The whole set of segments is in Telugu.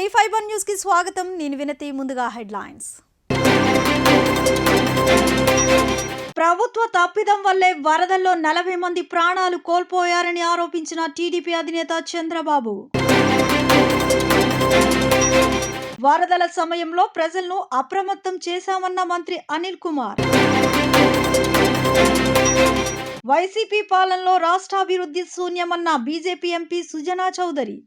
శ్రీ5 న్యూస్ కి స్వాగతం. నేను వినతి. ముందుగా హెడ్లైన్స్. ప్రభుత్వ తప్పిదం వల్లే వరదల్లో 40 మంది ప్రాణాలు కోల్పోయారని ఆరోపించిన టీడీపీ అధినేత చంద్రబాబు. వరదల సమయంలో ప్రజలను అప్రమత్తం చేశామన్న మంత్రి అనిల్ కుమార్. వైసీపీ పాలనలో రాష్ట్రాభివృద్ధి శూన్యమన్న బీజేపీ ఎంపీ సుజనా చౌదరి.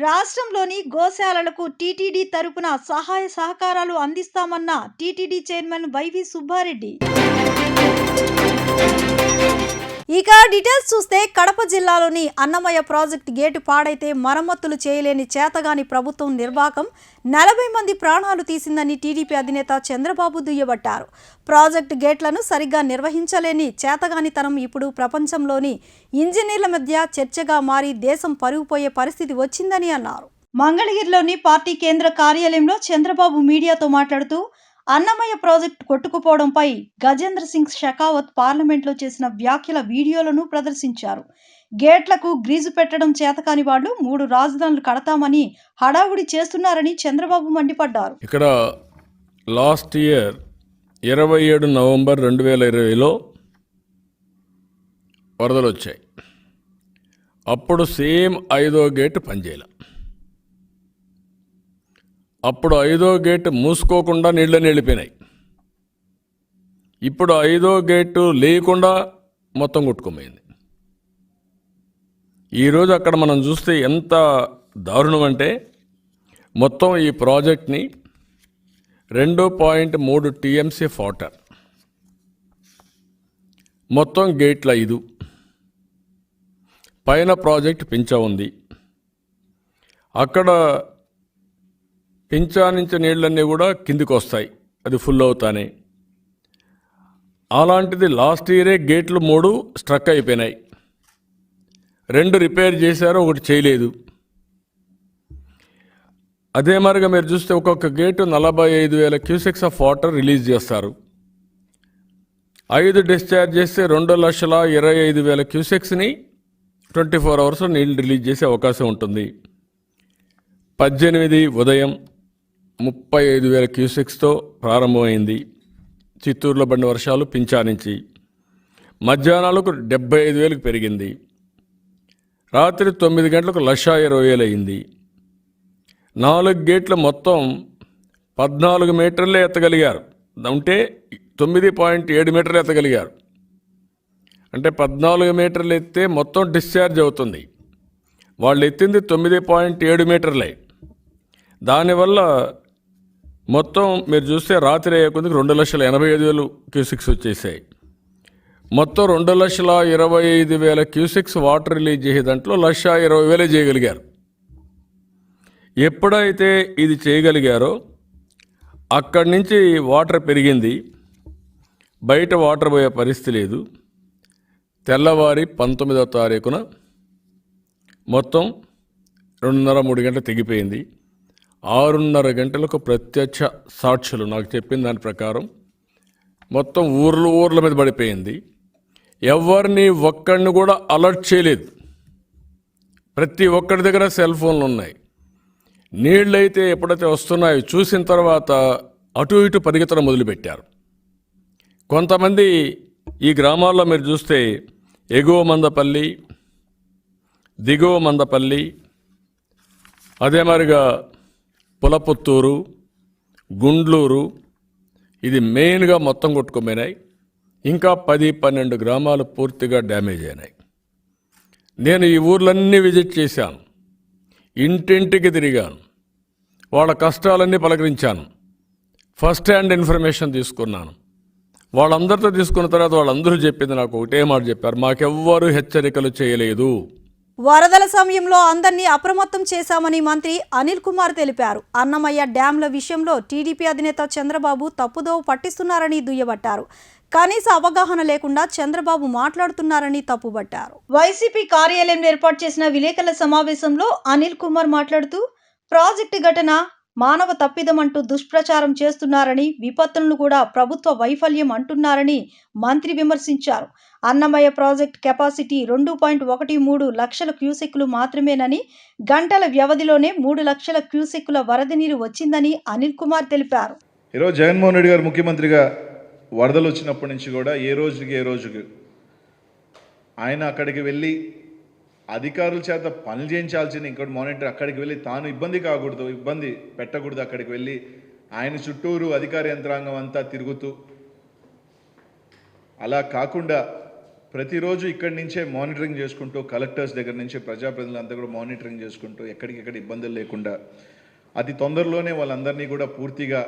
రాష్ట్రంలోని గోశాలలకు టీటీడీ తరపున సహాయ సహకారాలు అందిస్తామన్న టీటీడీ చైర్మన్ వైవి సుబ్బారెడ్డి. ఇక డీటెయిల్స్ చూస్తే కడప జిల్లాలోని అన్నమయ్య ప్రాజెక్టు గేటు పాడైతే మరమ్మతులు చేయలేని చేతగాని ప్రభుత్వం నిర్వాకం 40 మంది ప్రాణాలు తీసిందని టీడీపీ అధినేత చంద్రబాబు దుయ్యబట్టారు. ప్రాజెక్టు గేట్లను సరిగ్గా నిర్వహించలేని చేతగానితనం ఇప్పుడు ప్రపంచంలోని ఇంజనీర్ల మధ్య చర్చగా మారి దేశం పరుగుపోయే పరిస్థితి వచ్చిందని అన్నారు. మంగళగిరిలోని పార్టీ కేంద్ర కార్యాలయంలో చంద్రబాబు మీడియాతో మాట్లాడుతూ అన్నమయ్య ప్రాజెక్టు కొట్టుకుపోవడంపై గజేంద్ర సింగ్ షెకావత్ పార్లమెంట్లో చేసిన వ్యాఖ్యల వీడియోలను ప్రదర్శించారు. గేట్లకు గ్రీజు పెట్టడం చేతకాని వాళ్ళు 3 రాజధానులు కడతామని హడావుడి చేస్తున్నారని చంద్రబాబు మండిపడ్డారు. ఇక్కడ లాస్ట్ ఇయర్ 27 నవంబర్ 2020లో వరదలు వచ్చాయి. అప్పుడు సేమ్ 5వ గేటు పనిచేయాల. అప్పుడు 5వ గేటు మూసుకోకుండా నీళ్ళని వెళ్ళిపోయినాయి. ఇప్పుడు 5వ గేటు లేకుండా మొత్తం కొట్టుకుపోయింది. ఈరోజు అక్కడ మనం చూస్తే ఎంత దారుణం అంటే మొత్తం ఈ ప్రాజెక్ట్ని 2.3 టీఎంసీ వాటర్, మొత్తం గేట్ల 5, పైన ప్రాజెక్ట్ పించా ఉంది. అక్కడ పించా నుంచి నీళ్ళన్నీ కూడా కిందికి వస్తాయి, అది ఫుల్ అవుతానే. అలాంటిది లాస్ట్ ఇయరే గేట్లు 3 స్ట్రక్ అయిపోయినాయి. 2 రిపేర్ చేశారు, 1 చేయలేదు. అదే మరిగా మీరు చూస్తే ఒక్కొక్క gate 45,000 cusecs of water release చేస్తారు. 5 డిశ్చార్జ్ చేస్తే 2,25,000 క్యూసెక్స్ని 24 అవర్స్ నీళ్ళు రిలీజ్ చేసే అవకాశం ఉంటుంది. 18 ఉదయం 35,000 క్యూసెక్స్తో ప్రారంభమైంది. చిత్తూరులో పడిన వర్షాలు పించా నుంచి మధ్యాహ్నాలకు 75,000కు పెరిగింది. రాత్రి 9 గంటలకు 1,20,000 అయింది. 4 గేట్లు మొత్తం 14 మీటర్లే ఎత్తగలిగారు. అంటే 9.7 మీటర్లు ఎత్తగలిగారు. అంటే 14 మీటర్లు ఎత్తే మొత్తం డిశ్చార్జ్ అవుతుంది. వాళ్ళు ఎత్తింది 9.7 మీటర్లే. దానివల్ల మొత్తం మీరు చూస్తే రాత్రి అయ్యే కొద్దికి 2,85,000 క్యూసెక్స్ వచ్చేసాయి. మొత్తం 2,25,000 క్యూసెక్స్ వాటర్ రిలీజ్ చేసే దాంట్లో 1,20,000 చేయగలిగారు. ఎప్పుడైతే ఇది చేయగలిగారో అక్కడి నుంచి వాటర్ పెరిగింది. బయట వాటర్ పోయే పరిస్థితి లేదు. తెల్లవారి 19వ తారీఖున మొత్తం 2:30-3 గంటలు తెగిపోయింది. 6:30 గంటలకు ప్రత్యక్ష సాక్షులు నాకు చెప్పిన దాని ప్రకారం మొత్తం ఊర్ల మీద పడిపోయింది. ఎవరిని ఒక్కడిని కూడా అలర్ట్ చేయలేదు. ప్రతి ఒక్కరి దగ్గర సెల్ ఫోన్లు ఉన్నాయి. నీళ్ళైతే ఎప్పుడైతే వస్తున్నాయో చూసిన తర్వాత అటు ఇటు పరిగెత్తడం మొదలుపెట్టారు. కొంతమంది ఈ గ్రామాల్లో మీరు చూస్తే ఎగువ మందపల్లి, దిగువ మందపల్లి, అదే మరిగా పులపుత్తూరు, గుండ్లూరు, ఇది మెయిన్గా మొత్తం కొట్టుకుపోయినాయి. ఇంకా 10-12 గ్రామాలు పూర్తిగా డ్యామేజ్ అయినాయి. నేను ఈ ఊర్లన్నీ విజిట్ చేశాను. ఇంటింటికి తిరిగాను. వాళ్ళ కష్టాలన్నీ పలకరించాను. ఫస్ట్ హ్యాండ్ ఇన్ఫర్మేషన్ తీసుకున్నాను. వాళ్ళందరితో తీసుకున్న తర్వాత వాళ్ళందరూ చెప్పింది నాకు ఒకటే మాట చెప్పారు, మాకెవ్వరూ హెచ్చరికలు చేయలేదు. వరదల సమయంలో అందరినీ అప్రమత్తం చేశామని మంత్రి అనిల్ కుమార్ తెలిపారు. అన్నమయ్య డ్యాంల విషయంలో టీడీపీ అధినేత చంద్రబాబు తప్పుదోవ పట్టిస్తున్నారని దుయ్యబట్టారు. కనీస అవగాహన లేకుండా చంద్రబాబు మాట్లాడుతున్నారని తప్పుబట్టారు. వైసీపీ కార్యాలయంలో ఏర్పాటు చేసిన విలేకరుల సమావేశంలో అనిల్ కుమార్ మాట్లాడుతూ ప్రాజెక్టు ఘటన మానవ తప్పిదమంటూ దుష్ప్రచారం చేస్తున్నారని, విపత్తులను కూడా ప్రభుత్వ వైఫల్యం అంటున్నారని మంత్రి విమర్శించారు. అన్నమయ్య ప్రాజెక్టు కెపాసిటీ 2.13 లక్షల క్యూసెక్కులు మాత్రమేనని, గంటల వ్యవధిలోనే 3 లక్షల క్యూసెక్కుల వరద నీరు వచ్చిందని అనిల్ కుమార్ తెలిపారు. ఈరోజు జగన్మోహన్ రెడ్డి గారు ముఖ్యమంత్రిగా వరదలు వచ్చినప్పటి నుంచి కూడా ఏ రోజుకి ఆయన అక్కడికి వెళ్ళి అధికారుల చేత పనులు చేయించాల్సిన ఇంకోటి మానిటర్ అక్కడికి వెళ్ళి తాను ఇబ్బంది పెట్టకూడదు అక్కడికి వెళ్ళి ఆయన చుట్టూరు అధికార యంత్రాంగం అంతా తిరుగుతూ, అలా కాకుండా ప్రతిరోజు ఇక్కడి నుంచే మానిటరింగ్ చేసుకుంటూ కలెక్టర్స్ దగ్గర నుంచి ప్రజాప్రతినిధులంతా కూడా మానిటరింగ్ చేసుకుంటూ ఎక్కడికెక్కడ ఇబ్బందులు లేకుండా అతి తొందరలోనే వాళ్ళందరినీ కూడా పూర్తిగా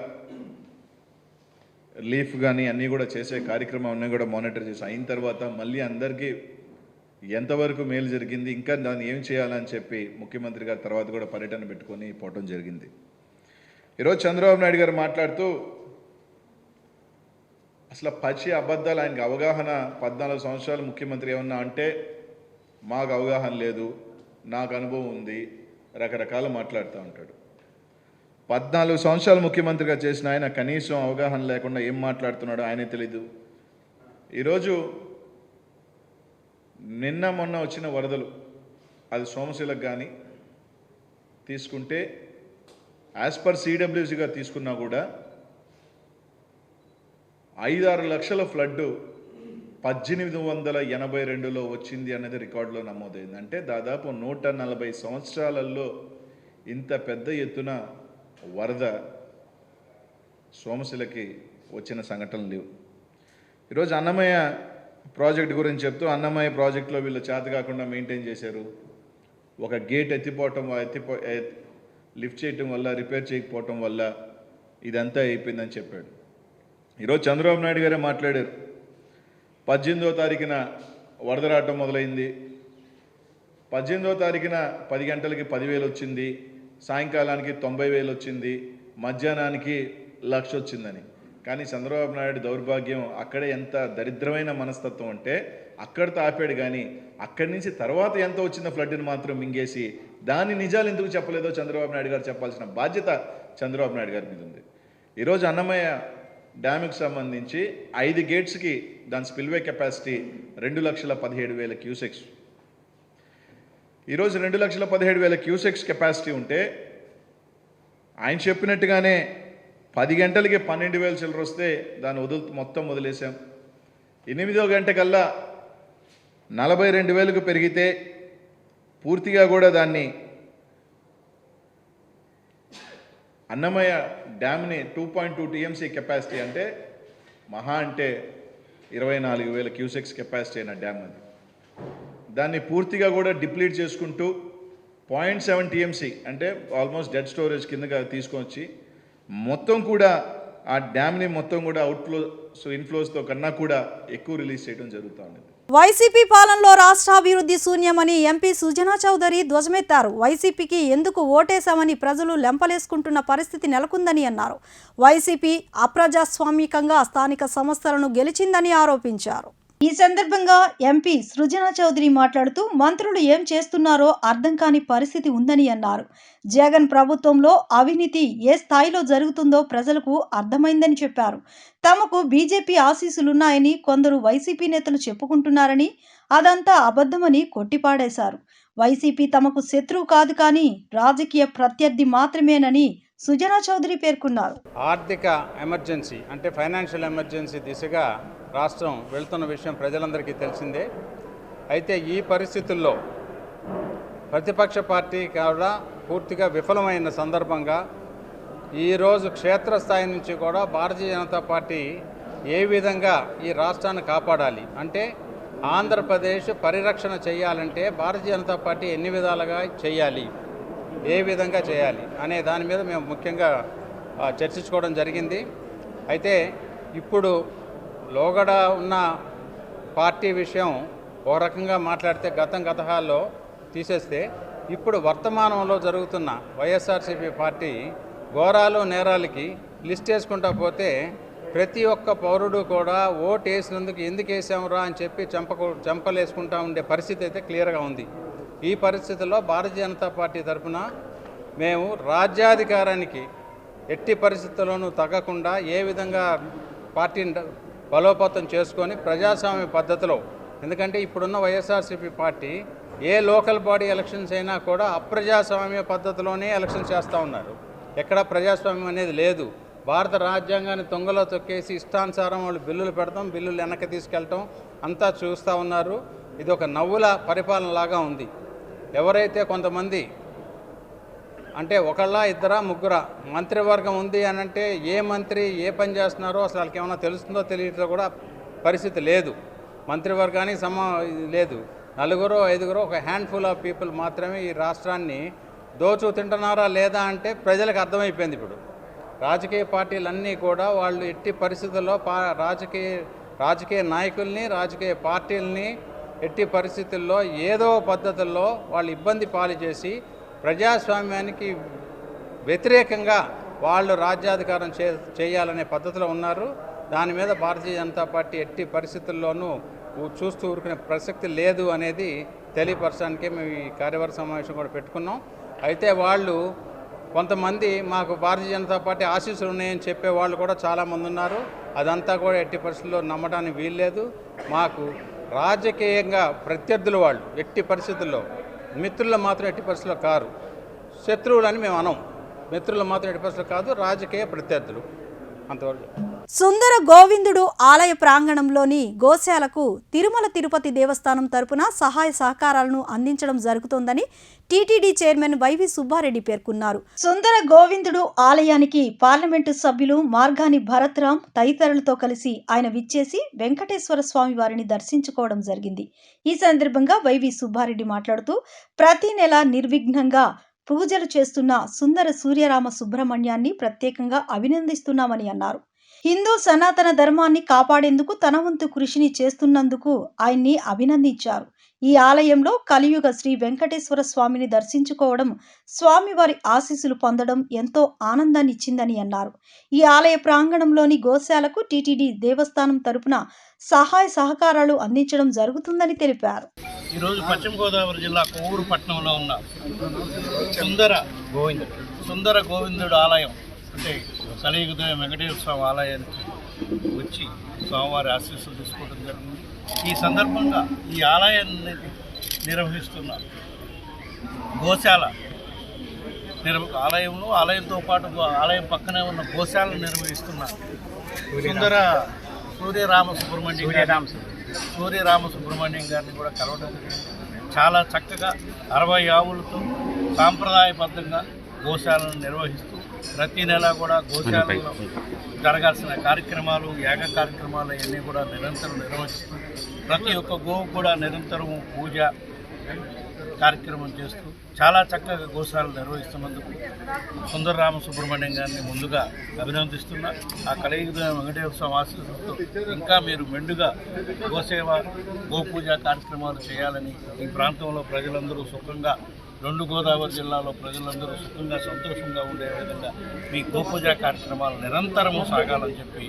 రిలీఫ్ కానీ అన్నీ కూడా చేసే కార్యక్రమం అన్నీ కూడా మానిటర్ చేసి అయిన తర్వాత మళ్ళీ అందరికీ ఎంతవరకు మేలు జరిగింది, ఇంకా దాన్ని ఏం చేయాలని చెప్పి ముఖ్యమంత్రి గారు తర్వాత కూడా పర్యటన పెట్టుకొని పోవటం జరిగింది. ఈరోజు చంద్రబాబు నాయుడు గారు మాట్లాడుతూ అసలు పచ్చి అబద్ధాలు, ఆయనకు అవగాహన 14 సంవత్సరాలు ముఖ్యమంత్రి ఏమన్నా అంటే మాకు అవగాహన లేదు, నాకు అనుభవం ఉంది, రకరకాలు మాట్లాడుతూ ఉంటాడు. 14 సంవత్సరాలు ముఖ్యమంత్రిగా చేసిన ఆయన కనీసం అవగాహన లేకుండా ఏం మాట్లాడుతున్నాడో ఆయనే తెలీదు. ఈరోజు నిన్న మొన్న వచ్చిన వరదలు, అది సోమశిలకు కానీ తీసుకుంటే యాజ్ పర్ సిడబ్ల్యూసీగా తీసుకున్నా కూడా 5-6 లక్షల ఫ్లడ్ 1882లో వచ్చింది అనేది రికార్డులో నమోదైంది. అంటే దాదాపు 140 సంవత్సరాలలో ఇంత పెద్ద ఎత్తున వరద సోమశిలకి వచ్చిన సంఘటనలు లేవు. ఈరోజు అన్నమయ్య ప్రాజెక్ట్ గురించి చెప్తూ అన్నమయ్య ప్రాజెక్టులో వీళ్ళు చేత కాకుండా మెయింటైన్ చేశారు, ఒక గేట్ లిఫ్ట్ చేయటం వల్ల, రిపేర్ చేయకపోవటం వల్ల ఇదంతా అయిపోయిందని చెప్పాడు. ఈరోజు చంద్రబాబు నాయుడు గారే మాట్లాడారు, 18వ తారీఖున వరద రావటం మొదలైంది, 18వ తారీఖున 10 గంటలకి 10,000 వచ్చింది, సాయంకాలానికి 90,000 వచ్చింది, మధ్యాహ్నానికి 1,00,000 వచ్చిందని. కానీ చంద్రబాబు నాయుడు దౌర్భాగ్యం అక్కడే ఎంత దరిద్రమైన మనస్తత్వం అంటే అక్కడితో ఆపాడు, కానీ అక్కడి నుంచి తర్వాత ఎంత వచ్చిన ఫ్లడ్ని మాత్రం మింగేసి దాని నిజాలు ఎందుకు చెప్పలేదో చంద్రబాబు నాయుడు గారు చెప్పాల్సిన బాధ్యత చంద్రబాబు నాయుడు గారి మీద ఉంది. ఈరోజు అన్నమయ్య డ్యామ్కి సంబంధించి 5 గేట్స్కి దాని స్పిల్వే కెపాసిటీ 2,17,000 క్యూసెక్స్. ఈరోజు 2,17,000 క్యూసెక్స్ కెపాసిటీ ఉంటే ఆయన చెప్పినట్టుగానే 10 గంటలకి 12,000 చిల్లర వస్తే దాన్ని మొత్తం వదిలేసాం. 8వ గంట కల్లా 42,000కు పెరిగితే పూర్తిగా కూడా దాన్ని అన్నమయ్య డ్యామ్ని 2.2 టీఎంసీ కెపాసిటీ అంటే మహా అంటే 24,000 క్యూసెక్స్ కెపాసిటీ అయిన డ్యామ్ అది. దాన్ని పూర్తిగా కూడా డిప్లీట్ చేసుకుంటూ 0.7 టీఎంసీ అంటే ఆల్మోస్ట్ డెడ్ స్టోరేజ్ కిందగా తీసుకొచ్చి మొత్తం కూడా ఆ డ్యామ్ని మొత్తం కూడా అవుట్ఫ్లోస్ ఇన్ఫ్లోస్తో కన్నా కూడా ఎక్కువ రిలీజ్ చేయడం జరుగుతూ ఉంది. వైసీపీ పాలనలో రాష్ట్రాభివృద్ధి శూన్యమని ఎంపీ సుజనా చౌదరి ధ్వజమెత్తారు. వైసీపీకి ఎందుకు ఓటేశామని ప్రజలు లెంపలేసుకుంటున్న పరిస్థితి నెలకొందని అన్నారు. వైసీపీ అప్రజాస్వామికంగా స్థానిక సంస్థలను గెలిచిందని ఆరోపించారు. ఈ సందర్భంగా ఎంపీ సృజనా చౌదరి మాట్లాడుతూ మంత్రులు ఏం చేస్తున్నారో అర్థం కాని పరిస్థితి ఉందని అన్నారు. జగన్ ప్రభుత్వంలో అవినీతి ఏ స్థాయిలో జరుగుతుందో ప్రజలకు అర్థమైందని చెప్పారు. తమకు బీజేపీ ఆశీస్సులున్నాయని కొందరు వైసీపీ నేతలు చెప్పుకుంటున్నారని, అదంతా అబద్ధమని కొట్టిపాడేశారు. వైసీపీ తమకు శత్రువు కాదు, కానీ రాజకీయ ప్రత్యర్థి మాత్రమేనని సుజనా చౌదరి పేర్కొన్నారు. ఆర్థిక ఎమర్జెన్సీ అంటే ఫైనాన్షియల్ ఎమర్జెన్సీ దిశగా రాష్ట్రం వెళ్తున్న విషయం ప్రజలందరికీ తెలిసిందే. అయితే ఈ పరిస్థితుల్లో ప్రతిపక్ష పార్టీ కూడా పూర్తిగా విఫలమైన సందర్భంగా ఈరోజు క్షేత్రస్థాయి నుంచి కూడా భారతీయ జనతా పార్టీ ఏ విధంగా ఈ రాష్ట్రాన్ని కాపాడాలి అంటే ఆంధ్రప్రదేశ్ పరిరక్షణ చేయాలంటే భారతీయ జనతా పార్టీ ఎన్ని విధాలుగా చేయాలి, ఏ విధంగా చేయాలి అనే దాని మీద మేము ముఖ్యంగా చర్చించుకోవడం జరిగింది. అయితే ఇప్పుడు లోగడ ఉన్న పార్టీ విషయం ఒక రకంగా మాట్లాడితే గతహాల్లో తీసేస్తే ఇప్పుడు వర్తమానంలో జరుగుతున్న వైఎస్ఆర్సీపీ పార్టీ ఘోరాలు నేరాలకి లిస్ట్ వేసుకుంటా పోతే ప్రతి ఒక్క పౌరుడు కూడా ఓటు వేసినందుకు ఎందుకు వేసామురా అని చెప్పి చెంపలేసుకుంటా ఉండే పరిస్థితి అయితే క్లియర్గా ఉంది. ఈ పరిస్థితుల్లో భారతీయ జనతా పార్టీ తరఫున మేము రాజ్యాధికారానికి ఎట్టి పరిస్థితుల్లోనూ తగ్గకుండా ఏ విధంగా పార్టీని బలోపేతం చేసుకొని ప్రజాస్వామ్య పద్ధతిలో, ఎందుకంటే ఇప్పుడున్న వైఎస్ఆర్సీపీ పార్టీ ఏ లోకల్ బాడీ ఎలక్షన్స్ అయినా కూడా అప్రజాస్వామ్య పద్ధతిలోనే ఎలక్షన్స్ చేస్తూ ఉన్నారు. ఎక్కడ ప్రజాస్వామ్యం అనేది లేదు. భారత రాజ్యాంగాన్ని తొంగలో తొక్కేసి ఇష్టానుసారం వాళ్ళు బిల్లులు పెడతాం, బిల్లులు వెనక్కి తీసుకెళ్ళటం అంతా చూస్తూ ఉన్నారు. ఇది ఒక నవ్వుల పరిపాలనలాగా ఉంది. ఎవరైతే కొంతమంది అంటే ఒకళ్ళ ఇద్దరా ముగ్గురా మంత్రివర్గం ఉంది అని అంటే ఏ మంత్రి ఏ పని చేస్తున్నారో అసలు వాళ్ళకి ఏమైనా తెలుస్తుందో తెలియటో కూడా పరిస్థితి లేదు. మంత్రివర్గానికి లేదు. 4-5 ఒక హ్యాండ్ఫుల్ ఆఫ్ పీపుల్ మాత్రమే ఈ రాష్ట్రాన్ని దోచు తింటున్నారా లేదా అంటే ప్రజలకు అర్థమైపోయింది. ఇప్పుడు రాజకీయ పార్టీలన్నీ కూడా వాళ్ళు ఎట్టి పరిస్థితుల్లో రాజకీయ నాయకుల్ని, రాజకీయ పార్టీలని ఎట్టి పరిస్థితుల్లో ఏదో పద్ధతుల్లో వాళ్ళు ఇబ్బంది పాలు చేసి ప్రజాస్వామ్యానికి వ్యతిరేకంగా వాళ్ళు రాజ్యాధికారం చేయాలనే పద్ధతిలో ఉన్నారు. దాని మీద భారతీయ జనతా పార్టీ ఎట్టి పరిస్థితుల్లోనూ చూస్తూ ఊరుకునే ప్రసక్తి లేదు అనేది తెలియపరచడానికే మేము ఈ కార్యవర్గ సమావేశం కూడా పెట్టుకున్నాం. అయితే వాళ్ళు కొంతమంది మాకు భారతీయ జనతా పార్టీ ఆశీస్సులు ఉన్నాయని చెప్పే వాళ్ళు కూడా చాలామంది ఉన్నారు. అదంతా కూడా ఎట్టి పరిస్థితుల్లో నమ్మడానికి వీల్లేదు. మాకు రాజకీయంగా ప్రత్యర్థులు వాళ్ళు ఎట్టి పరిస్థితుల్లో, మిత్రులు మాత్రం ఎట్టి పరిస్థితుల్లో కారు. శత్రువులని మేము అనం. మిత్రులు మాత్రం ఎట్టి పరిస్థితుల్లో కాదు, రాజకీయ ప్రత్యర్థులు అంతవరకు. సుందర గోవిందుడు ఆలయ ప్రాంగణంలోని గోశాలకు తిరుమల తిరుపతి దేవస్థానం తరపున సహాయ సహకారాలను అందించడం జరుగుతోందని టీటీడీ చైర్మన్ వైవి సుబ్బారెడ్డి పేర్కొన్నారు. సుందర గోవిందుడు ఆలయానికి పార్లమెంటు సభ్యులు మార్గాని భరత్రామ్ తదితరులతో కలిసి ఆయన విచ్చేసి వెంకటేశ్వర స్వామి వారిని దర్శించుకోవడం జరిగింది. ఈ సందర్భంగా వైవి సుబ్బారెడ్డి మాట్లాడుతూ ప్రతి నెల నిర్విఘ్నంగా పూజలు చేస్తున్న సుందర సూర్యరామ సుబ్రహ్మణ్యాన్ని ప్రత్యేకంగా అభినందిస్తున్నామని అన్నారు. హిందూ సనాతన ధర్మాన్ని కాపాడేందుకు తన వంతు కృషిని చేస్తున్నందుకు ఆయన్ని అభినందించారు. ఈ ఆలయంలో కలియుగ శ్రీ వెంకటేశ్వర స్వామిని దర్శించుకోవడం, స్వామివారి ఆశీస్సులు పొందడం ఎంతో ఆనందాన్నిచ్చిందని అన్నారు. ఈ ఆలయ ప్రాంగణంలోని గోశాలకు టీటీడీ దేవస్థానం తరపున సహాయ సహకారాలు అందించడం జరుగుతుందని తెలిపారు. ఈరోజు పశ్చిమ గోదావరి జిల్లా కొవ్వూరు పట్టణంలో ఉన్న సుందర గోవిందుడు ఆలయం అంటే కలియుగ వెంకటేశ్వర స్వామి ఆలయానికి వచ్చి స్వామివారి ఆశీస్సులు తీసుకోవడం జరిగింది. ఈ సందర్భంగా ఈ ఆలయాన్ని నిర్వహిస్తున్న గోశాల ఆలయంతో పాటు ఆలయం పక్కనే ఉన్న గోశాలను నిర్వహిస్తున్న సుందర సూర్యరామ సుబ్రహ్మణ్యం గారిని కూడా కలవడం జరిగింది. చాలా చక్కగా 60 ఆవులతో సాంప్రదాయబద్ధంగా గోశాలను నిర్వహిస్తూ ప్రతి నెల కూడా గోశాలలో జరగాల్సిన కార్యక్రమాలు, యాగ కార్యక్రమాలు అన్నీ కూడా నిరంతరం నిర్వహిస్తూ ప్రతి ఒక్క గోవు కూడా నిరంతరం పూజ కార్యక్రమం చేస్తూ చాలా చక్కగా గోశాలను నిర్వహిస్తున్నందుకు సుందరరామ సుబ్రహ్మణ్యం గారిని ముందుగా అభినందిస్తున్నా. ఆ కలియుగ వెంకటేశ్వర స్వామి ఆశీస్సులతో ఇంకా మీరు మెండుగా గోసేవ, గోపూజ కార్యక్రమాలు చేయాలని ఈ ప్రాంతంలో ప్రజలందరూ సుఖంగా, 2 గోదావరి జిల్లాలో ప్రజలందరూ సుఖంగా సంతోషంగా ఉండే విధంగా మీ గోపూజా కార్యక్రమాలు నిరంతరము సాగాలని చెప్పి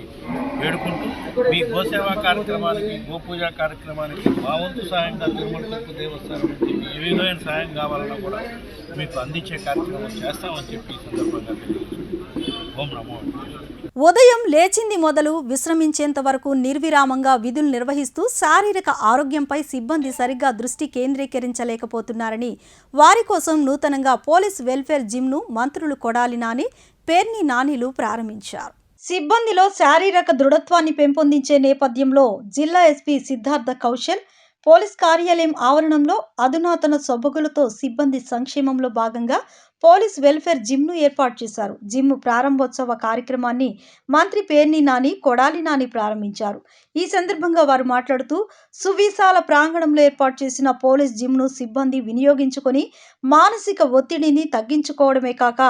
వేడుకుంటూ మీ గోసేవా కార్యక్రమానికి, గోపూజా కార్యక్రమానికి మా వంతు సాయంగా తిరుమల తిరుపతి దేవస్థానం నుంచి ఏ విధమైన సాయం కావాలన్నా కూడా మీకు అందించే కార్యక్రమం చేస్తామని చెప్పి ఈ సందర్భంగా తెలియజేస్తున్నాం. ఓం నమో వెంకటేశ్వరాయ. ఉదయం లేచింది మొదలు విశ్రమించేంత వరకు నిర్విరామంగా విధులు నిర్వహిస్తూ శారీరక ఆరోగ్యంపై సిబ్బంది సరిగ్గా దృష్టి కేంద్రీకరించలేకపోతున్నారని, వారి కోసం నూతనంగా పోలీస్ వెల్ఫేర్ జిమ్ను మంత్రులు కొడాలి నాని, పేర్ని నానిలు ప్రారంభించారు. సిబ్బందిలో శారీరక దృఢత్వాన్ని పెంపొందించే నేపథ్యంలో జిల్లా ఎస్పీ సిద్ధార్థ కౌశల్ పోలీస్ కార్యాలయం ఆవరణంలో అధునాతన సొబగులతో సిబ్బంది సంక్షేమంలో భాగంగా పోలీస్ వెల్ఫేర్ జిమ్ను ఏర్పాటు చేశారు. జిమ్ ప్రారంభోత్సవ కార్యక్రమాన్ని మంత్రి పేర్ని నాని, కొడాలి నాని ప్రారంభించారు. ఈ సందర్భంగా వారు మాట్లాడుతూ సువిశాల ప్రాంగణంలో ఏర్పాటు చేసిన పోలీస్ జిమ్ను సిబ్బంది వినియోగించుకొని మానసిక ఒత్తిడిని తగ్గించుకోవడమే కాక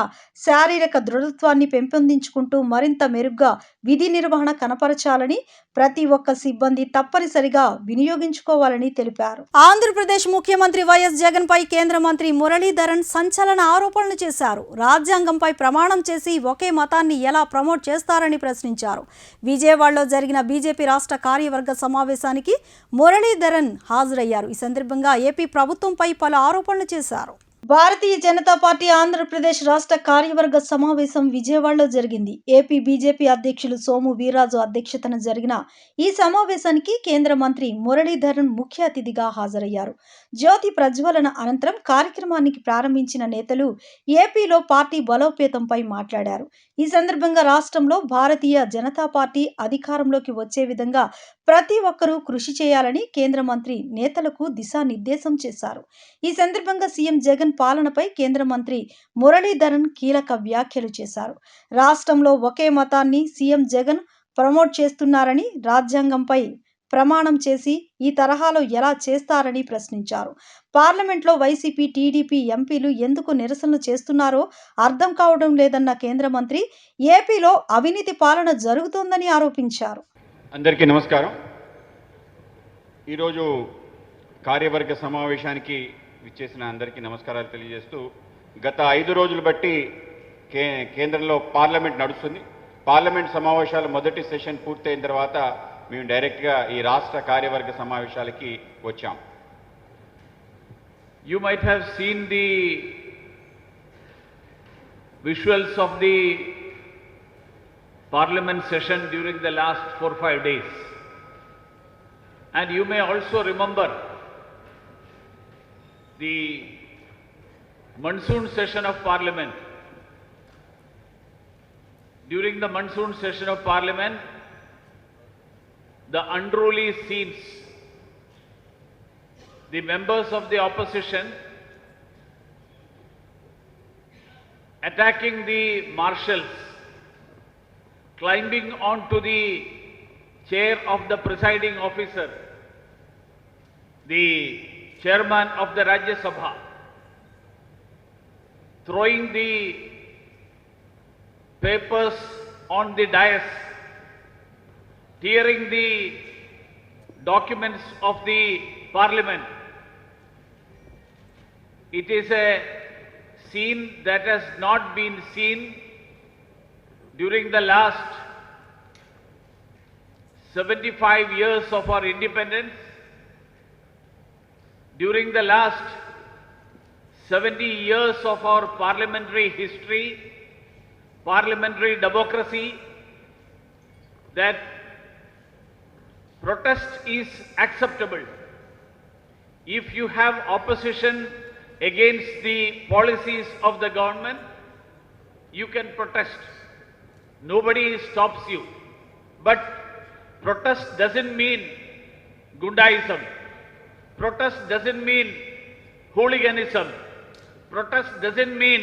శారీరక దృఢత్వాన్ని పెంపొందించుకుంటూ మరింత మెరుగ్గా విధి నిర్వహణ కనపరచాలని ప్రతి ఒక్క సిబ్బంది తప్పనిసరిగా వినియోగించుకోవాలని తెలిపారు. ఆంధ్రప్రదేశ్ ముఖ్యమంత్రి వైఎస్ జగన్ పై కేంద్ర మంత్రి మురళీధరన్ సంచలన ఆరోపణలు చేశారు. రాజ్యాంగంపై ప్రమాణం చేసి ఒకే మతాన్ని ఎలా ప్రమోట్ చేస్తారని ప్రశ్నించారు. విజయవాడలో జరిగిన బీజేపీ రాష్ట్ర కార్యవర్గ సమావేశానికి మురళీధరన్ హాజరయ్యారు. ఈ సందర్భంగా ఏపీ ప్రభుత్వంపై పలు ఆరోపణలు చేశారు. భారతీయ జనతా పార్టీ ఆంధ్రప్రదేశ్ రాష్ట్ర కార్యవర్గ సమావేశం విజయవాడలో జరిగింది. ఏపీ బీజేపీ అధ్యక్షులు సోము వీర్రాజు అధ్యక్షతన జరిగిన ఈ సమావేశానికి కేంద్ర మంత్రి మురళీధరన్ ముఖ్య అతిథిగా హాజరయ్యారు. జ్యోతి ప్రజ్వలన అనంతరం కార్యక్రమానికి ప్రారంభించిన నేతలు ఏపీలో పార్టీ బలోపేతంపై మాట్లాడారు. ఈ సందర్భంగా రాష్ట్రంలో భారతీయ జనతా పార్టీ అధికారంలోకి వచ్చే విధంగా ప్రతి ఒక్కరూ కృషి చేయాలని కేంద్ర మంత్రి నేతలకు దిశానిర్దేశం చేశారు. ఈ సందర్భంగా సీఎం జగన్ పాలనపై కేంద్ర మంత్రి మురళీధరన్ కీలక వ్యాఖ్యలు చేశారు. రాష్ట్రంలో ఒకే మతాన్ని సీఎం జగన్ ప్రమోట్ చేస్తున్నారని, రాజ్యాంగంపై ప్రమాణం చేసి ఈ తరహాలో ఎలా చేస్తారని ప్రశ్నించారు. పార్లమెంట్లో వైసీపీ, టీడీపీ ఎంపీలు ఎందుకు నిరసనలు చేస్తున్నారో అర్థం కావడం లేదన్న కేంద్ర మంత్రి ఏపీలో అవినీతి పాలన జరుగుతోందని ఆరోపించారు. అందరికీ నమస్కారం. ఈరోజు కార్యవర్గ సమావేశానికి విచ్చేసిన అందరికీ నమస్కారాలు తెలియజేస్తూ, గత 5 రోజులు బట్టి కేంద్రంలో పార్లమెంట్ నడుస్తుంది. పార్లమెంట్ సమావేశాల మొదటి సెషన్ పూర్తయిన తర్వాత మేము డైరెక్ట్గా ఈ రాష్ట్ర కార్యవర్గ సమావేశాలకి వచ్చాం. You might have seen the visuals of the Parliament session during the last 4-5 days. And you may also remember the monsoon session of Parliament. During the monsoon session of Parliament, the unruly scenes, the members of the opposition attacking the marshals, climbing onto the chair of the presiding officer, the chairman of the Rajya Sabha, throwing the papers on the dais, tearing the documents of the Parliament. It is a scene that has not been seen during the last 75 years of our independence, during the last 70 years of our parliamentary history, parliamentary democracy, that protest is acceptable. If you have opposition against the policies of the government, you can protest. Nobody stops you. But protest doesn't mean Gundaism. Protest doesn't mean hooliganism. Protest doesn't mean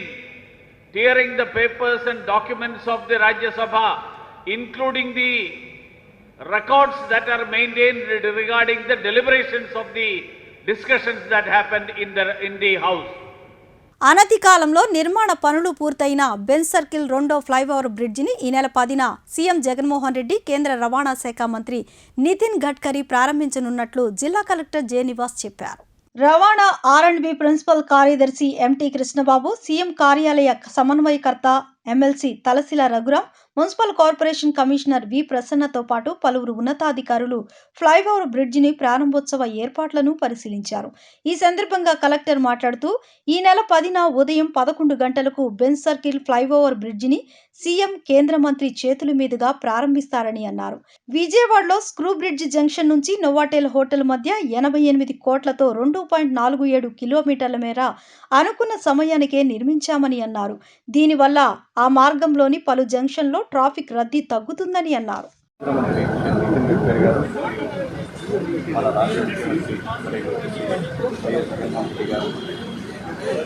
tearing the papers and documents of the Rajya Sabha, including the records that are maintained regarding the deliberations of the discussions that happened in the House. అనతి కాలంలో నిర్మాణ పనులు పూర్తయిన బెంజ్ సర్కిల్ 2వ ఫ్లైఓవర్ బ్రిడ్జిని ఈ నెల 10న సీఎం జగన్మోహన్ రెడ్డి, కేంద్ర రవాణా శాఖ మంత్రి నితిన్ గడ్కరీ ప్రారంభించనున్నట్లు జిల్లా కలెక్టర్ జె నివాస్ చెప్పారు. రవాణా R&B ప్రిన్సిపల్ కార్యదర్శి ఎంటీ కృష్ణబాబు, సీఎం కార్యాలయ సమన్వయకర్త MLC Talasila Raghuram, municipal corporation commissioner V ప్రసన్నతో పాటు పలువురు ఉన్నతాధికారులు ఫ్లైఓవర్ బ్రిడ్జిని ప్రారంభోత్సవ ఏర్పాట్లను పరిశీలించారు. ఈ సందర్భంగా కలెక్టర్ మాట్లాడుతూ, ఈ నెల 10న ఉదయం 11 గంటలకు బెంజ్ సర్కిల్ ఫ్లైఓవర్ బ్రిడ్జిని సీఎం, కేంద్ర మంత్రి చేతుల మీదుగా ప్రారంభిస్తారని అన్నారు. విజయవాడలో స్క్రూ బ్రిడ్జ్ జంక్షన్ నుంచి నోవాటెల్ హోటల్ మధ్య 88 కోట్లతో 2.47 కిలోమీటర్ల మేర అనుకున్న సమయానికే నిర్మించామని అన్నారు. దీనివల్ల ఆ మార్గంలోని పలు జంక్షన్లో ట్రాఫిక్ రద్దీ తగ్గుతుందని అన్నారు.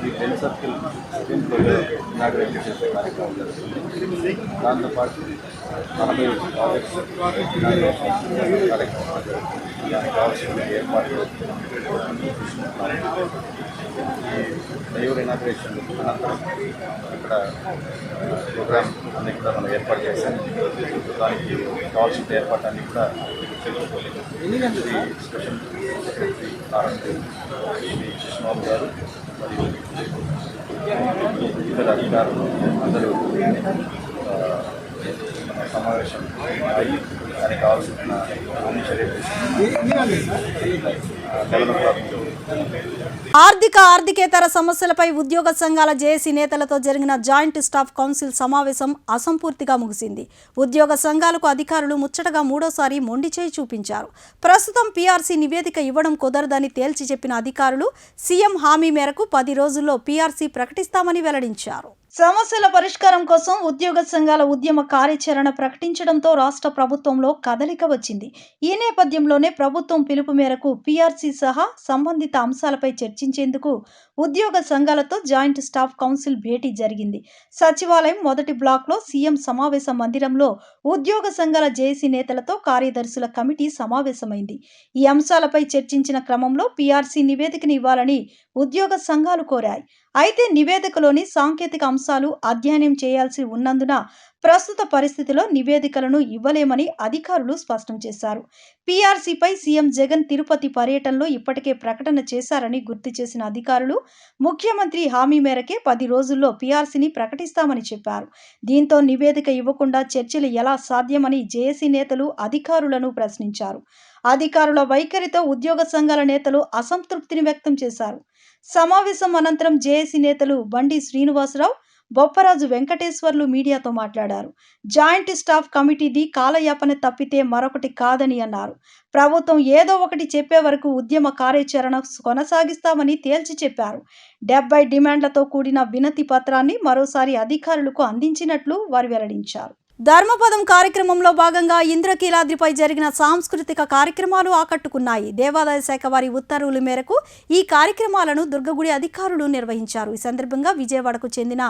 ఈ బెంజ్ సర్కిల్ ఇనాగ్రేట్ చేసే కార్యక్రమం జరుగుతుంది. దాంతోపాటు 40 ప్రాజెక్ట్స్ కార్యక్రమాలు జరుగుతుంది. దానికి కావాల్సిన ఏర్పాట్లు ఈ ఫ్లైఓవర్ ఇనాగ్రేషన్ అనంతరం ఇక్కడ ప్రోగ్రామ్ అన్ని కూడా మనం ఏర్పాటు చేశాం. దానికి కావాల్సిన ఏర్పాట్లన్నీ కూడా స్పెషల్ సెక్రటరీ R&D కృష్ణబాబు గారు మరియు ఇతర అధికారులు అందరూ మన సమావేశం అయ్యి దానికి కావాల్సిన అన్ని చర్యలు ఆర్థికేతర సమస్యలపై ఉద్యోగ సంఘాల జేఏసీ నేతలతో జరిగిన జాయింట్ స్టాఫ్ కౌన్సిల్ సమావేశం అసంపూర్తిగా ముగిసింది. ఉద్యోగ సంఘాలకు అధికారులు ముచ్చటగా మూడోసారి మొండి చేయి చూపించారు. ప్రస్తుతం పీఆర్సీ నివేదిక ఇవ్వడం కుదరదని తేల్చి చెప్పిన అధికారులు సీఎం హామీ మేరకు 10 రోజుల్లో పీఆర్సీ ప్రకటిస్తామని వెల్లడించారు. సమస్యల పరిష్కారం కోసం ఉద్యోగ సంఘాల ఉద్యమ కార్యాచరణ ప్రకటించడంతో రాష్ట్ర ప్రభుత్వంలో కదలిక వచ్చింది. ఈ నేపథ్యంలోనే ప్రభుత్వం పిలుపు మేరకు పీఆర్సీ సహా సంబంధిత అంశాలపై చర్చించేందుకు ఉద్యోగ సంఘాలతో జాయింట్ స్టాఫ్ కౌన్సిల్ భేటీ జరిగింది. సచివాలయం మొదటి బ్లాక్లో సీఎం సమావేశ మందిరంలో ఉద్యోగ సంఘాల జేఏసీ నేతలతో కార్యదర్శుల కమిటీ సమావేశమైంది. ఈ అంశాలపై చర్చించిన క్రమంలో పీఆర్సీ నివేదికను ఇవ్వాలని ఉద్యోగ సంఘాలు కోరాయి. అయితే నివేదికలోని సాంకేతిక అంశాలు అధ్యయనం చేయాల్సి ఉన్నందున ప్రస్తుత పరిస్థితిలో నివేదికలను ఇవ్వలేమని అధికారులు స్పష్టం చేశారు. పీఆర్సీపై సీఎం జగన్ తిరుపతి పర్యటనలో ఇప్పటికే ప్రకటన చేశారని గుర్తు చేసిన అధికారులు ముఖ్యమంత్రి హామీ మేరకే 10 రోజుల్లో పీఆర్సీని ప్రకటిస్తామని చెప్పారు. దీంతో నివేదిక ఇవ్వకుండా చర్చలు ఎలా సాధ్యమని జేఏసీ నేతలు అధికారులను ప్రశ్నించారు. అధికారుల వైఖరితో ఉద్యోగ సంఘాల నేతలు అసంతృప్తిని వ్యక్తం చేశారు. సమావేశం అనంతరం జేఏసీ నేతలు బండి శ్రీనివాసరావు, బొప్పరాజు వెంకటేశ్వర్లు మీడియాతో మాట్లాడారు. జాయింట్ స్టాఫ్ కమిటీది కాలయాపన తప్పితే మరొకటి కాదని అన్నారు. ప్రభుత్వం ఏదో ఒకటి చెప్పే వరకు ఉద్యమ కార్యాచరణ కొనసాగిస్తామని తేల్చి చెప్పారు. 70 డిమాండ్లతో కూడిన వినతి పత్రాన్ని మరోసారి అధికారులకు అందించినట్లు వారు వెల్లడించారు. ధర్మపదం కార్యక్రమంలో భాగంగా ఇంద్రకీలాద్రిపై జరిగిన సాంస్కృతిక కార్యక్రమాలు ఆకట్టుకున్నాయి. దేవాదాయ శాఖ వారి ఉత్తర్వుల మేరకు ఈ కార్యక్రమాలను దుర్గగుడి అధికారులు నిర్వహించారు. ఈ సందర్భంగా విజయవాడకు చెందిన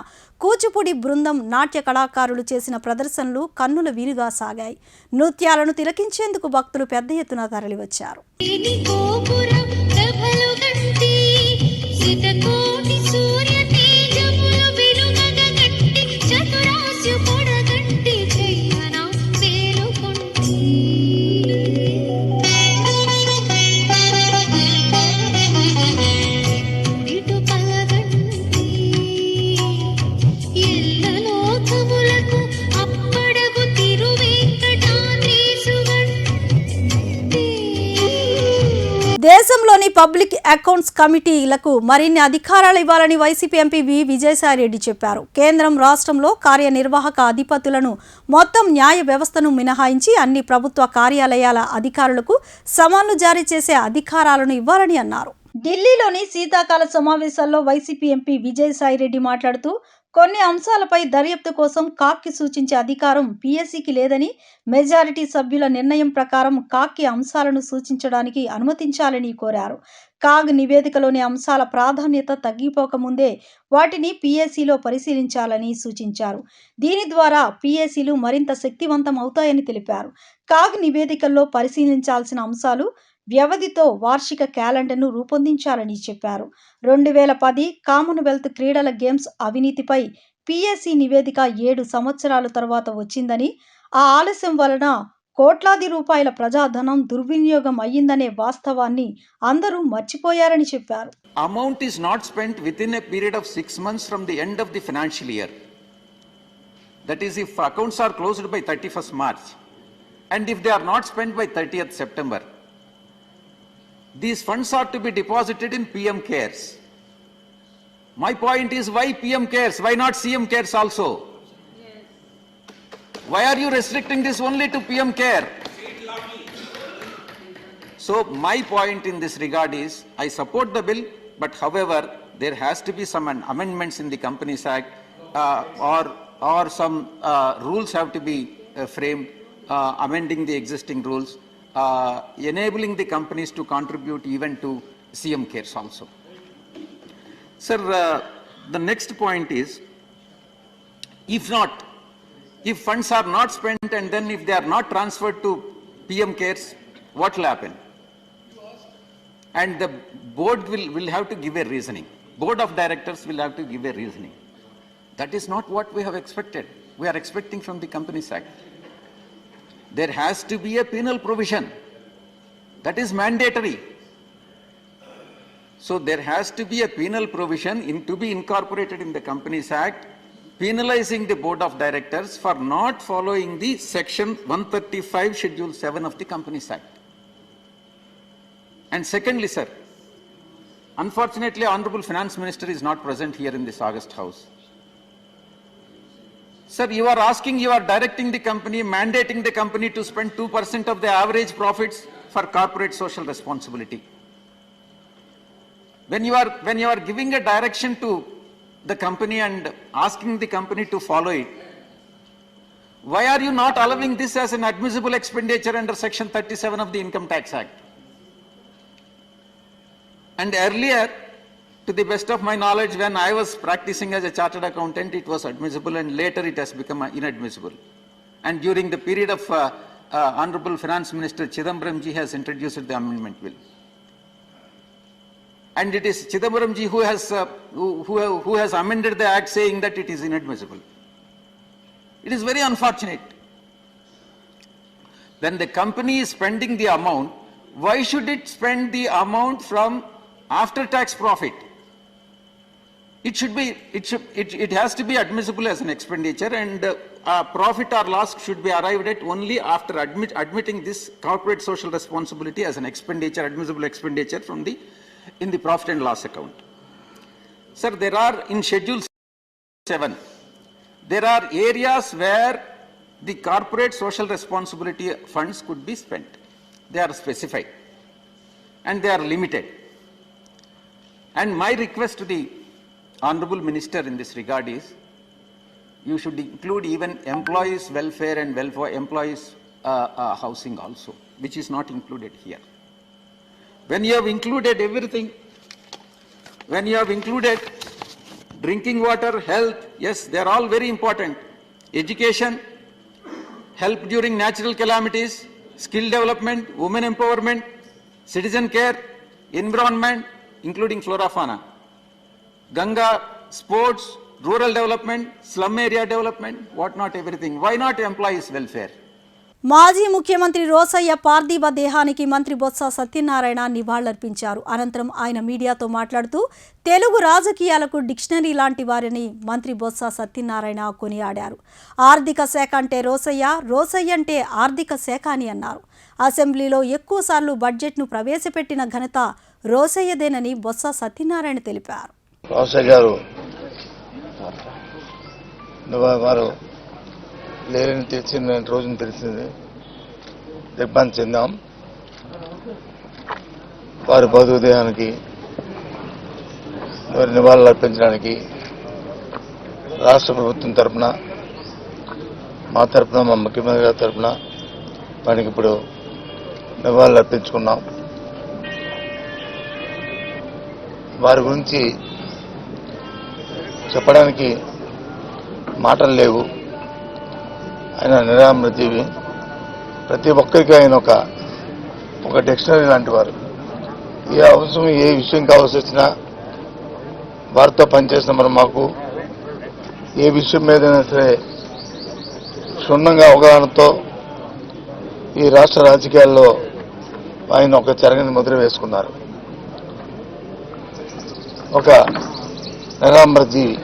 కూచిపూడి బృందం నాట్య కళాకారులు చేసిన ప్రదర్శనలు కన్నుల విరుగా సాగాయి. నృత్యాలను తిలకించేందుకు భక్తులు పెద్ద ఎత్తున తరలివచ్చారు. దేశంలోని పబ్లిక్ అకౌంట్స్ కమిటీలకు మరిన్ని అధికారాలు ఇవ్వాలని వైసీపీ ఎంపీ విజయసాయిరెడ్డి చెప్పారు. కేంద్రం రాష్ట్రంలో కార్యనిర్వాహక అధిపతులను మొత్తం న్యాయ వ్యవస్థను మినహాయించి అన్ని ప్రభుత్వ కార్యాలయాల అధికారులకు సమన్లు జారీ చేసే అధికారాలను ఇవ్వాలని అన్నారు. ఢిల్లీలోని శీతాకాల సమావేశాల్లో వైసీపీ ఎంపీ విజయసాయిరెడ్డి మాట్లాడుతూ కొన్ని అంశాలపై దర్యాప్తు కోసం కాక్కి సూచించే అధికారం పీఎస్సీకి లేదని, మెజారిటీ సభ్యుల నిర్ణయం ప్రకారం కాక్కి అంశాలను సూచించడానికి అనుమతించాలని కోరారు. కాగ్ నివేదికలోని అంశాల ప్రాధాన్యత తగ్గిపోకముందే వాటిని పీఎస్సీలో పరిశీలించాలని సూచించారు. దీని ద్వారా పీఎస్సీలు మరింత శక్తివంతం అవుతాయని తెలిపారు. కాగ్ నివేదికల్లో పరిశీలించాల్సిన అంశాలు వ్యవధితో వార్షిక క్యాలెండర్ను రూపొందించాలని చెప్పారు. 2010 కామన్వెల్త్ క్రీడల గేమ్స్ అవినీతిపై పీఎస్సీ నివేదిక 7 సంవత్సరాల తర్వాత వచ్చిందని, ఆ ఆలస్యం వలన కోట్లాది రూపాయల ప్రజాధనం దుర్వినియోగం అయ్యిందనే వాస్తవాన్ని అందరూ మర్చిపోయారని చెప్పారు. Amount is not spent within a period of 6 months from the end of the financial year. That is, if accounts are closed by 31st March and if they are not spent by 30th September, these funds are to be deposited in PM Cares. My point is, why PM Cares? Why not CM Cares also? Yes. Why are you restricting this only to PM Care? So my point in this regard is, I support the bill, but however, there has to be some amendments in the Companies Act, or some rules have to be framed, amending the existing rules, enabling the companies to contribute even to CM Cares also. Sir, the next point is, if funds are not spent and then if they are not transferred to PM Cares, what will happen? And the board will have to give a reasoning. Board of directors will have to give a reasoning. That is not what we have expected. We are expecting from the Companies Act. There has to be a penal provision. That is mandatory. So there has to be a penal provision to be incorporated in the Companies Act penalizing the board of directors for not following the section 135 schedule 7 of the Companies Act. And secondly, sir, unfortunately, Honorable Finance Minister is not present here in this August House. Sir, you are asking, you are directing the company, mandating the company to spend 2% of the average profits for corporate social responsibility. When you are giving a direction to the company and asking the company to follow it, why are you not allowing this as an admissible expenditure under section 37 of the Income Tax Act? And earlier, to the best of my knowledge, when I was practicing as a chartered accountant, it was admissible, and later it has become inadmissible. And during the period of Honorable Finance Minister Chidambaram ji has introduced the amendment bill. And it is Chidambaram ji who has amended the act saying that it is inadmissible. It is very unfortunate. When the company is spending the amount, why should it spend the amount from after-tax profit? It has to be admissible as an expenditure, and profit or loss should be arrived at only after admitting this corporate social responsibility as an expenditure, admissible expenditure in the profit and loss account. Sir, there are in Schedule 7, there are areas where the corporate social responsibility funds could be spent. They are specified and they are limited. And my request to the Honorable Minister in this regard is, you should include even employees' welfare and employees' housing also, which is not included here. When you have included everything, when you have included drinking water, health, yes, they are all very important. Education, help during natural calamities, skill development, women empowerment, citizen care, environment, including flora fauna, Ganga, sports, rural development, slum area development, what not everything. Why not employees' welfare? మాజీ ముఖ్యమంత్రి రోసయ్య పార్థివ దేహానికి మంత్రి బొత్స సత్యనారాయణ నివాళులర్పించారు. అనంతరం ఆయన మీడియాతో మాట్లాడుతూ తెలుగు రాజకీయాలకు డిక్షనరీ లాంటి వారిని మంత్రి బొత్స సత్యనారాయణ కొనియాడారు. ఆర్థిక శాఖ అంటే రోసయ్య, రోసయ్య అంటే ఆర్థిక శాఖ అని అన్నారు. అసెంబ్లీలో ఎక్కువసార్లు బడ్జెట్ను ప్రవేశపెట్టిన ఘనత రోసయ్యదేనని బొత్స సత్యనారాయణ తెలిపారు. రోసయ్య గారు వారు లేరని తెలిసిన రోజున తెలిసింది, దిగ్భ్రాంతి చెందాం. వారి భౌతిక దేహానికి వారి నివాళులు అర్పించడానికి రాష్ట్ర ప్రభుత్వం తరఫున, మా తరఫున, మా ముఖ్యమంత్రి గారి తరఫున వారికి ఇప్పుడు నివాళులు అర్పించుకున్నాం. వారి గురించి చెప్పడానికి మాటలు లేవు. ఆయన నిరామృతజీవి. ప్రతి ఒక్కరికి ఆయన ఒక డిక్షనరీ లాంటి వారు. ఏ అవసరం, ఏ విషయం కావాల్సి వచ్చినా వారితో పనిచేసిన మరి మాకు ఏ విషయం మీదైనా సరే క్షుణ్ణంగా అవగాహనతో ఈ రాష్ట్ర రాజకీయాల్లో ఆయన ఒక చెరగని ముద్ర వేసుకున్నారు. ఒక నిరామృతజీవి.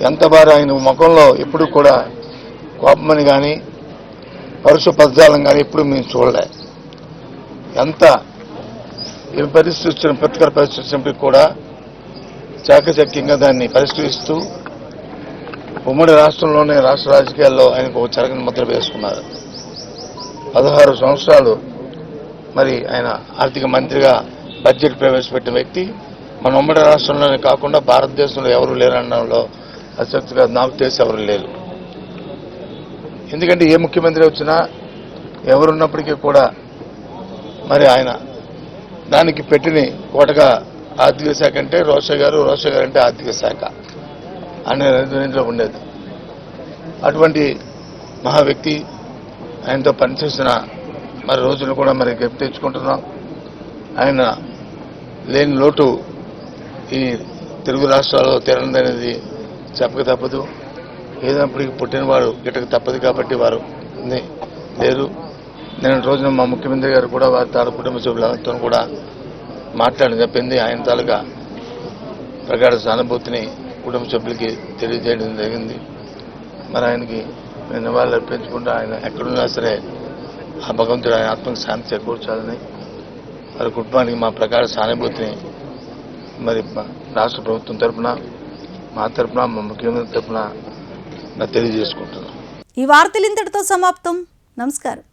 ఎంత బాగా ఆయన ముఖంలో ఎప్పుడు కూడా కోపమని కానీ పరుష పదజాలం కానీ ఎప్పుడు మేము చూడలే. ఎంత ఏ పరిస్థితి వచ్చిన, ప్రతికర పరిస్థితి వచ్చినప్పటికీ కూడా చాకచక్యంగా దాన్ని పరిష్కరిస్తూ ఉమ్మడి రాష్ట్రంలోనే రాష్ట్ర రాజకీయాల్లో ఆయనకు ఒక చెరగని ముద్ర వేసుకున్నారు. 16 సంవత్సరాలు మరి ఆయన ఆర్థిక మంత్రిగా బడ్జెట్ ప్రవేశపెట్టిన వ్యక్తి మన ఉమ్మడి రాష్ట్రంలోనే కాకుండా భారతదేశంలో ఎవరు లేరనడంలో అసక్తిగా నాకు తెలిసి ఎవరు లేరు. ఎందుకంటే ఏ ముఖ్యమంత్రి వచ్చినా ఎవరున్నప్పటికీ కూడా మరి ఆయన దానికి పెట్టిన కోటగా ఆర్థిక శాఖ అంటే రోసయ్య గారు, రోసయ్య గారు అంటే ఆర్థిక శాఖ అనే రెండింటిలో ఉండేది. అటువంటి మహా వ్యక్తి, ఆయనతో పనిచేసిన మరి రోజులు కూడా మరి జ్ఞప్తి తెచ్చుకుంటున్నాం. ఆయన లేని లోటు ఈ తెలుగు రాష్ట్రాల్లో తీరనిదనేది చెప్పక తప్పదు. ఏదైనప్పటికీ పుట్టినవాడు గిట్టక తప్పదు కాబట్టి వారు లేరు. నేను రోజున మా ముఖ్యమంత్రి గారు కూడా వారి తాలూకు కుటుంబ సభ్యులతో కూడా మాట్లాడడం చెప్పింది. ఆయన తాలూకా ప్రగాఢ సానుభూతిని కుటుంబ సభ్యులకి తెలియజేయడం జరిగింది. మరి ఆయనకి మేము నివాళులు అర్పించకుండా ఆయన ఎక్కడున్నా సరే ఆ భగవంతుడు ఆయన ఆత్మకు శాంతి చేకూర్చాలని, మరి కుటుంబానికి మా ప్రకార సానుభూతిని మరి రాష్ట్ర ప్రభుత్వం తరఫున, మా తరఫున, మా ముఖ్యమంత్రి తరఫున తెలియజేసుకుంటున్నాం. ఈ వార్తలు ఇంతటితో సమాప్తం. నమస్కారం.